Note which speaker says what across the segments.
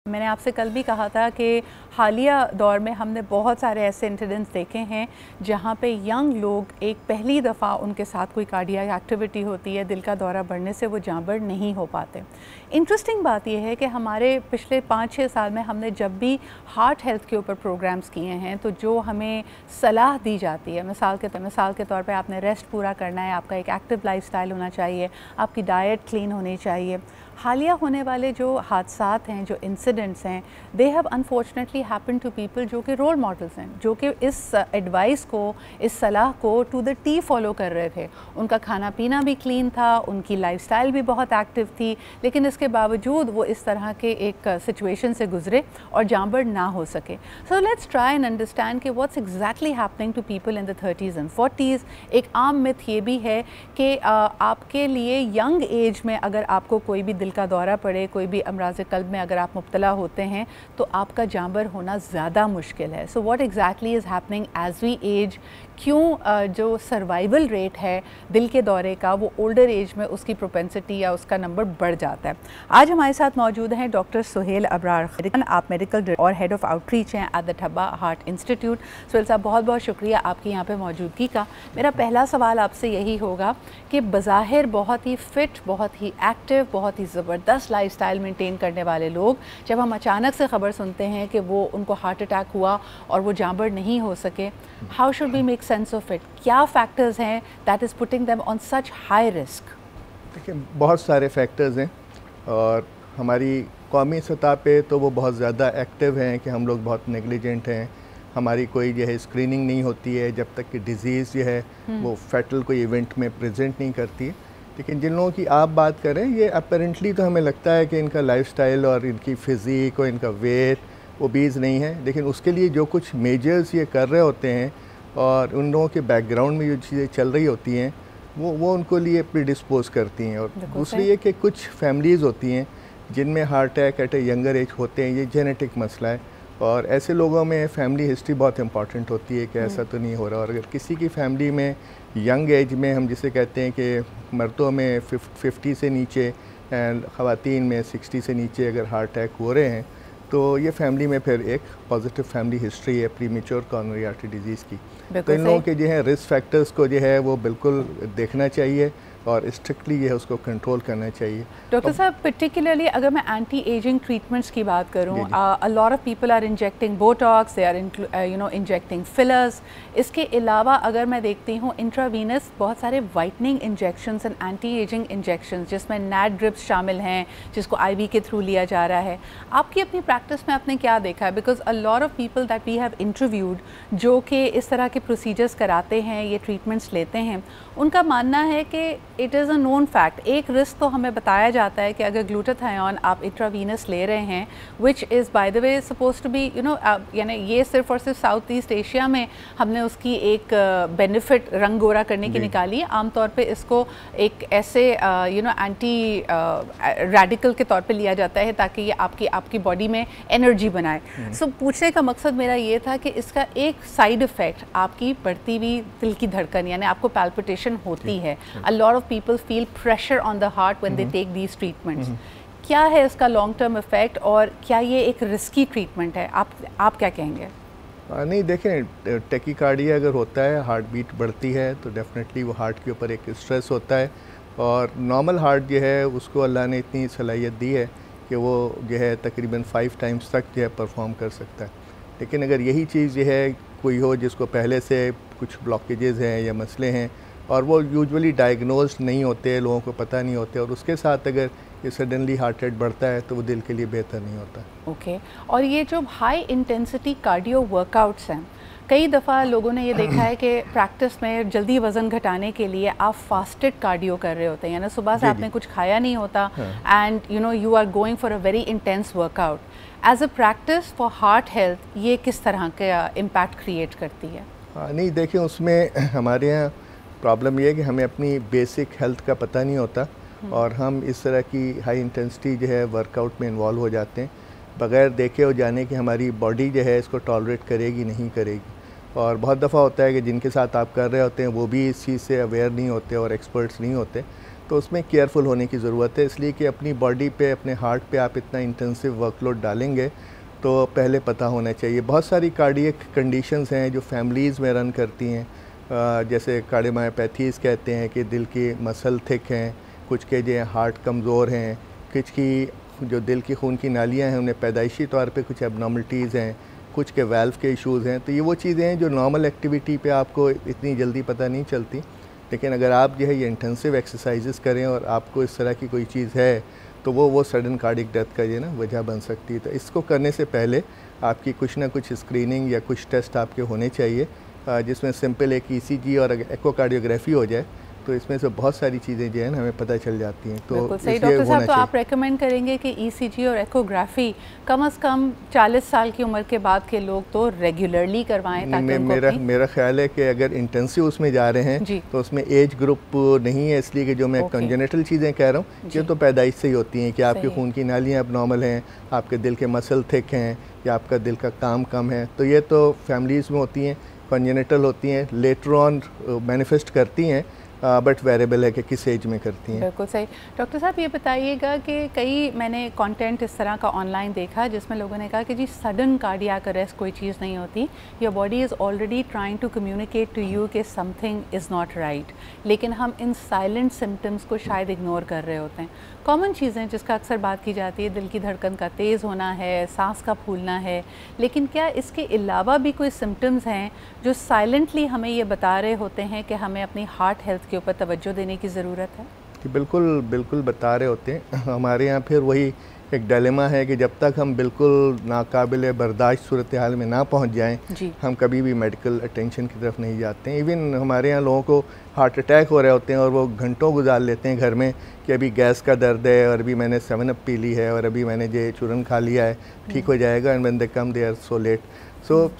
Speaker 1: मैंने आपसे कल भी कहा था कि हालिया दौर में हमने बहुत सारे ऐसे इंसिडेंट्स देखे हैं जहाँ पे यंग लोग एक पहली दफ़ा उनके साथ कोई कार्डियक एक्टिविटी होती है, दिल का दौरा बढ़ने से वो जाँबड़ नहीं हो पाते। इंटरेस्टिंग बात यह है कि हमारे पिछले 5-6 साल में हमने जब भी हार्ट हेल्थ के ऊपर प्रोग्राम्स किए हैं तो जो हमें सलाह दी जाती है, मिसाल के तौर पे आपने रेस्ट पूरा करना है, आपका एक एक्टिव लाइफस्टाइल होना चाहिए, आपकी डाइट क्लीन होनी चाहिए। हालिया होने वाले जो हादसात हैं, जो इंसिडेंट्स हैं, they have unfortunately happen to people जो कि रोल मॉडल्स हैं, जो कि इस एडवाइस को, इस सलाह को टू द टी फॉलो कर रहे थे। उनका खाना पीना भी क्लीन था, उनकी लाइफस्टाइल भी बहुत एक्टिव थी, लेकिन इसके बावजूद वो इस तरह के एक सिचुएशन से गुजरे और जाँबड़ ना हो सके। So let's try and understand कि what's exactly happening to people in the 30s and 40s। एक आम मिथ ये भी है कि आपके लिए यंग एज में अगर आपको कोई भी दिल का दौरा पड़े, कोई भी अमराज़ क़ल्ब में अगर आप मुब्तला होते हैं तो आपका जाँबड़ होना ज़्यादा मुश्किल है। So what exactly is happening as we age, क्यों जो सर्वाइवल रेट है दिल के दौरे का वो ओल्डर एज में उसकी प्रोपेंसिटी या उसका नंबर बढ़ जाता है। आज हमारे साथ मौजूद हैं डॉक्टर सुहेल अबरार। आप मेडिकल और हेड ऑफ़ आउटरीच हैं at the Tabba heart institute. Suhail साहब, बहुत बहुत शुक्रिया आपकी यहाँ पे मौजूदगी का। मेरा पहला सवाल आपसे यही होगा कि बज़ाहिर बहुत ही फ़िट, बहुत ही एक्टिव, बहुत ही ज़बरदस्त लाइफस्टाइल मेंटेन करने वाले लोग, जब हम अचानक से ख़बर सुनते हैं कि वो उनको हार्ट अटैक हुआ और वो जाँबड़ नहीं हो सके, how should we make sense of it? क्या फैक्टर्स हैं that is putting them on such high risk?
Speaker 2: देखिए, बहुत सारे फैक्टर्स हैं और हमारी कौमी सतह पे तो वो बहुत ज़्यादा एक्टिव हैं कि हम लोग बहुत नेग्लिजेंट हैं। हमारी कोई जो है स्क्रीनिंग नहीं होती है जब तक कि डिज़ीज़ जो है वो फैटल कोई इवेंट में प्रेजेंट नहीं करती है। लेकिन जिन लोगों की आप बात करें, ये अपेरेंटली तो हमें लगता है कि इनका लाइफस्टाइल और इनकी फ़िज़ीक और इनका वेट ओबीज़ नहीं है, लेकिन उसके लिए जो कुछ मेजर्स ये कर रहे होते हैं और उन लोगों के बैकग्राउंड में जो चीज़ें चल रही होती हैं वो उनको लिए प्रीडिस्पोज करती हैं। और दूसरी ये कि कुछ फैमिलीज़ होती हैं जिनमें हार्ट अटैक एट ए यंगर एज होते हैं, ये जेनेटिक मसला है और ऐसे लोगों में फैमिली हिस्ट्री बहुत इंपॉर्टेंट होती है कि ऐसा तो नहीं हो रहा। और अगर किसी की फैमिली में यंग एज में, हम जिसे कहते हैं कि मर्दों में 50 से नीचे एंड ख़वातीन में 60 से नीचे अगर हार्ट अटैक हो रहे हैं तो ये फैमिली में फिर एक पॉजिटिव फैमिली हिस्ट्री है प्रीमेच्योर कोरोनरी आर्टरी डिजीज़ की। तो इन लोगों के जो है रिस्क फैक्टर्स को जो है वो बिल्कुल देखना चाहिए और स्ट्रिक्टली ये है उसको कंट्रोल करना चाहिए।
Speaker 1: डॉक्टर साहब, पर्टिकुलरली अगर मैं एंटी एजिंग ट्रीटमेंट्स की बात करूं, a lot of people are injecting Botox, they are injecting fillers. इसके अलावा अगर मैं देखती हूं इंट्रावीनस बहुत सारे whitening injections and anti ageing injections जिसमें नैट ड्रिप्स शामिल हैं, जिसको आईवी के थ्रू लिया जा रहा है। आपकी अपनी प्रैक्टिस में आपने क्या देखा है? Because a lot of people that we have interviewed जो कि इस तरह के प्रोसीजर्स कराते हैं, ये ट्रीटमेंट्स लेते हैं, उनका मानना है कि it is a known fact. एक रिस्क तो हमें बताया जाता है कि अगर ग्लूटाथायोन आप इंट्रावीनस ले रहे हैं, which is by the way suppose to be यानी ये सिर्फ और सिर्फ साउथ ईस्ट एशिया में हमने उसकी एक बेनिफिट रंग गोरा करने की निकाली है। आमतौर पे इसको एक ऐसे एंटी रेडिकल के तौर पे लिया जाता है ताकि ये आपकी बॉडी में एनर्जी बनाए। सो पूछने का मकसद मेरा ये था कि इसका एक साइड इफ़ेक्ट आपकी बढ़ती हुई दिल की धड़कन, यानी आपको पैल्पिटेशन होती है। A lot of people feel pressure on the heart when they take these treatments. क्या है इसका लॉन्ग टर्म इफेक्ट और क्या ये एक रिस्की ट्रीटमेंट है? आप क्या कहेंगे?
Speaker 2: नहीं, देखें, टेकीकार्डिया अगर होता है, हार्ट बीट बढ़ती है तो डेफिनेटली वो हार्ट के ऊपर एक स्ट्रेस होता है और नॉर्मल हार्ट जो है उसको अल्लाह ने इतनी सलाहियत दी है कि वो जो है तकरीबन 5 टाइम्स तक जो है परफॉर्म कर सकता है। लेकिन अगर यही चीज़ जो है कोई हो जिसको पहले से कुछ ब्लॉकेजेस हैं या मसले हैं और वो यूजुअली डायग्नोज नहीं होते, लोगों को पता नहीं होते और उसके साथ अगर ये सडनली हार्ट रेट बढ़ता है तो वो दिल के लिए बेहतर नहीं होता।
Speaker 1: ओके और ये जो हाई इंटेंसिटी कार्डियो वर्कआउट्स हैं, कई दफ़ा लोगों ने ये देखा है कि प्रैक्टिस में जल्दी वज़न घटाने के लिए आप फास्टेड कार्डियो कर रहे होते हैं, यानी सुबह से आपने कुछ खाया नहीं होता and you are going for a very intense workout. As a practice for heart health ये किस तरह का इम्पैक्ट क्रिएट करती है?
Speaker 2: नहीं, देखिए, उसमें हमारे यहाँ प्रॉब्लम ये है कि हमें अपनी बेसिक हेल्थ का पता नहीं होता और हम इस तरह की हाई इंटेंसिटी जो है वर्कआउट में इन्वॉल्व हो जाते हैं बग़ैर देखे और जाने कि हमारी बॉडी जो है इसको टॉलरेट करेगी नहीं करेगी। और बहुत दफ़ा होता है कि जिनके साथ आप कर रहे होते हैं वो भी इस चीज़ से अवेयर नहीं होते और एक्सपर्ट्स नहीं होते, तो उसमें केयरफुल होने की ज़रूरत है, इसलिए कि अपनी बॉडी पे, अपने हार्ट पे आप इतना इंटेंसिव वर्कलोड डालेंगे तो पहले पता होना चाहिए। बहुत सारी कार्डियक कंडीशंस हैं जो फैमिलीज़ में रन करती हैं, जैसे कार्डियोमायोपैथीज़ कहते हैं कि दिल की मसल थिक हैं, कुछ के जो हार्ट कमज़ोर हैं, कुछ की जो दिल की खून की नालियाँ हैं उन्हें पैदाइशी तौर पे कुछ एबनॉर्मलिटीज़ हैं, कुछ के वाल्व के इश्यूज़ हैं। तो ये वो चीज़ें हैं जो नॉर्मल एक्टिविटी पे आपको इतनी जल्दी पता नहीं चलती, लेकिन अगर आप जो है ये इंटेंसिव एक्सरसाइजेस करें और आपको इस तरह की कोई चीज़ है तो वो सडन कार्डियक डेथ का ये ना वजह बन सकती है। तो इसको करने से पहले आपकी कुछ ना कुछ स्क्रीनिंग या कुछ टेस्ट आपके होने चाहिए, जिसमें सिंपल एक ईसीजी और एकोकार्डियोग्राफी हो जाए तो इसमें से बहुत सारी चीज़ें जो है ना हमें पता चल जाती हैं। तो
Speaker 1: सही डॉक्टर साहब, तो आप रेकमेंड करेंगे कि ईसीजी और एकोग्राफी कम से कम 40 साल की उम्र के बाद के लोग तो रेगुलरली करवाएं ताकि
Speaker 2: मेरा ख्याल है कि अगर इंटेंसिव उसमें जा रहे हैं तो उसमें एज ग्रुप नहीं है, इसलिए कि जो मैं कंजेनिटल चीज़ें कह रहा हूँ ये तो पैदाइश से ही होती हैं कि आपकी खून की नालियाँ अब नॉर्मल हैं, आपके दिल के मसल थिक हैं या आपका दिल का काम कम है, तो ये तो फैमिलीज़ में होती हैं, कंजेनिटल होती हैं, लेटर ऑन मैनिफेस्ट करती हैं, बट वेरिएबल है कि किस एज में करती हैं।
Speaker 1: बिल्कुल सही। डॉक्टर साहब ये बताइएगा कि कई मैंने कंटेंट इस तरह का ऑनलाइन देखा जिसमें लोगों ने कहा कि जी सडन कार्डियक अरेस्ट कोई चीज़ नहीं होती, your body is already trying to communicate to you कि समथिंग इज़ नॉट राइट, लेकिन हम इन साइलेंट सिम्टम्स को शायद इग्नोर कर रहे होते हैं। कॉमन चीज़ें जिसका अक्सर बात की जाती है, दिल की धड़कन का तेज़ होना है, सांस का फूलना है, लेकिन क्या इसके अलावा भी कोई सिम्टम्स हैं जो साइलेंटली हमें ये बता रहे होते हैं कि हमें अपनी हार्ट हेल्थ के ऊपर तवज्जो देने की ज़रूरत है?
Speaker 2: कि बिल्कुल बता रहे होते हैं। हमारे यहाँ फिर वही एक डायलेमा है कि जब तक हम बिल्कुल नाकाबिल बर्दाश्त सूरत हाल में ना पहुँच जाएँ, हम कभी भी मेडिकल अटेंशन की तरफ नहीं जाते हैं। इवन हमारे यहाँ लोगों को हार्ट अटैक हो रहे होते हैं और वो घंटों गुजार लेते हैं घर में कि अभी गैस का दर्द है और अभी मैंने 7 अप पी ली है और अभी मैंने ये चूरन खा लिया है, ठीक हो जाएगा। And when they come they are so late. So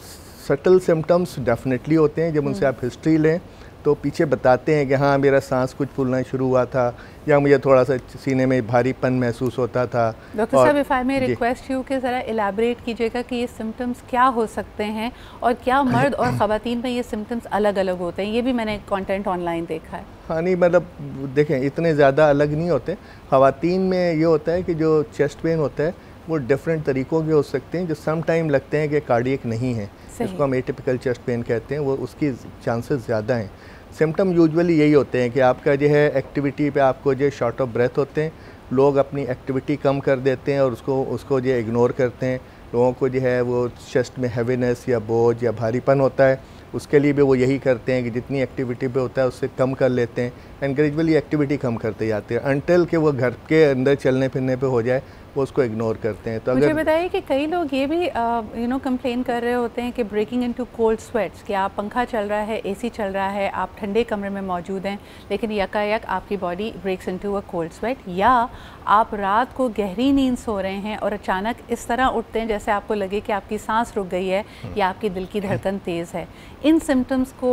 Speaker 2: subtle symptoms definitely होते हैं, जब उनसे आप हिस्ट्री लें तो पीछे बताते हैं कि हाँ मेरा सांस कुछ फूलना शुरू हुआ था या मुझे थोड़ा सा सीने में भारीपन महसूस होता था।
Speaker 1: डॉक्टर साहब, if I may request you कि ज़रा इलेबरेट कीजिएगा कि ये सिम्टम्स क्या हो सकते हैं और क्या मर्द और ख़वातीन में ये सिम्टम्स अलग अलग होते हैं? ये भी मैंने कंटेंट ऑनलाइन देखा है।
Speaker 2: हाँ नहीं, मतलब देखें इतने ज़्यादा अलग नहीं होते। ख़वातीन में ये होता है कि जो चेस्ट पेन होता है वो डिफरेंट तरीक़ों के हो सकते हैं, जो सम टाइम लगते हैं कि कार्डियक नहीं है, इसको हम एटिपिकल चेस्ट पेन कहते हैं, वो उसकी चांसेस ज़्यादा हैं। सिम्टम यूजुअली यही होते हैं कि आपका जो है एक्टिविटी पे आपको जो शॉर्ट ऑफ ब्रेथ होते हैं, लोग अपनी एक्टिविटी कम कर देते हैं और उसको जो इग्नोर करते हैं। लोगों को जो है वो चेस्ट में हैवीनेस या बोझ या भारीपन होता है, उसके लिए भी वो यही करते हैं कि जितनी एक्टिविटी पे होता है उससे कम कर लेते हैं एंड ग्रेजुअली एक्टिविटी कम करते जाते हैं अनटिल कि वो घर के अंदर चलने फिरने पे हो जाए, वो उसको इग्नोर करते हैं। तो
Speaker 1: मुझे बताइए कि कई लोग ये भी कंप्लेन कर रहे होते हैं कि ब्रेकिंग इनटू कोल्ड स्वेट्स, कि आप पंखा चल रहा है, एसी चल रहा है, आप ठंडे कमरे में मौजूद हैं, लेकिन यकायक आपकी body breaks into a cold sweat, या आप रात को गहरी नींद सो रहे हैं और अचानक इस तरह उठते हैं जैसे आपको लगे कि आपकी सांस रुक गई है या आपकी दिल की धड़कन तेज़ है। इन सिम्टम्स को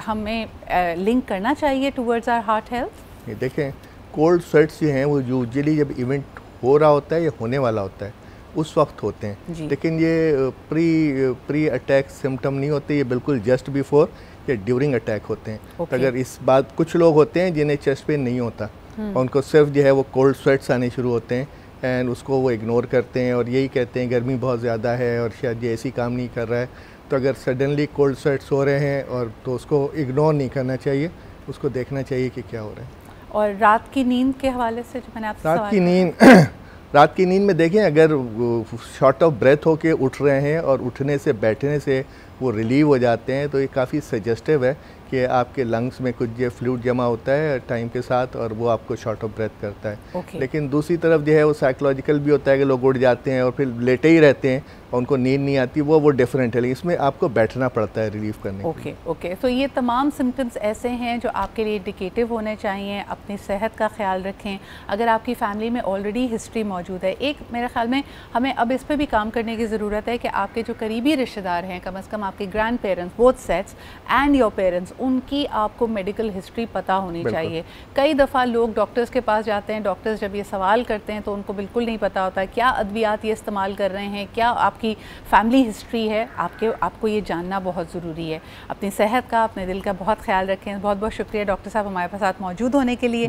Speaker 1: हमें लिंक करना चाहिए टूवर्ड्स आवर हार्ट हेल्थ?
Speaker 2: देखें, कोल्ड स्वेट्स जो हैं वो यूजुअली जब इवेंट हो रहा होता है या होने वाला होता है उस वक्त होते हैं, लेकिन ये प्री अटैक सिम्टम नहीं होते, ये बिल्कुल जस्ट बिफोर या ड्यूरिंग अटैक होते हैं। तो अगर इस बात, कुछ लोग होते हैं जिन्हें चेस्ट पेन नहीं होता और उनको सिर्फ जो है वो कोल्ड स्वेट्स आने शुरू होते हैं एंड उसको वो इग्नोर करते हैं और यही कहते हैं गर्मी बहुत ज़्यादा है और शायद ये ऐसी काम नहीं कर रहा है। तो अगर सडनली कोल्ड स्वेट्स हो रहे हैं और तो उसको इग्नोर नहीं करना चाहिए, उसको देखना चाहिए कि क्या हो रहा है।
Speaker 1: और रात की नींद के हवाले से जो मैंने आपसे
Speaker 2: रात की नींद में देखें, अगर शॉर्ट ऑफ ब्रेथ होके उठ रहे हैं और उठने से बैठने से वो रिलीव हो जाते हैं, तो ये काफ़ी सजेस्टिव है कि आपके लंग्स में कुछ जो फ्लूइड जमा होता है टाइम के साथ और वो आपको शॉर्ट ऑफ ब्रेथ करता है। लेकिन दूसरी तरफ जो है वो साइकोलॉजिकल भी होता है कि लोग उठ जाते हैं और फिर लेटे ही रहते हैं और उनको नींद नहीं आती, वो डिफरेंट है, लेकिन इसमें आपको बैठना पड़ता है रिलीफ करने के लिए।
Speaker 1: ओके, तो ये तमाम सिम्टम्स ऐसे हैं जो आपके लिए इंडिकेटिव होने चाहिए। अपनी सेहत का ख्याल रखें। अगर आपकी फैमिली में ऑलरेडी हिस्ट्री मौजूद है, एक मेरे ख्याल में हमें अब इस पर भी काम करने की ज़रूरत है कि आपके जो करीबी रिश्तेदार हैं, कम अज़ कम आपके grand parents both sets and your parents, उनकी आपको मेडिकल हिस्ट्री पता होनी चाहिए। कई दफ़ा लोग डॉक्टर्स के पास जाते हैं, डॉक्टर्स जब ये सवाल करते हैं तो उनको बिल्कुल नहीं पता होता क्या अद्वियात ये इस्तेमाल कर रहे हैं, क्या आपकी फैमिली हिस्ट्री है। आपको ये जानना बहुत ज़रूरी है। अपनी सेहत का, अपने दिल का बहुत ख्याल रखें। बहुत बहुत शुक्रिया डॉक्टर साहब हमारे साथ मौजूद होने के लिए।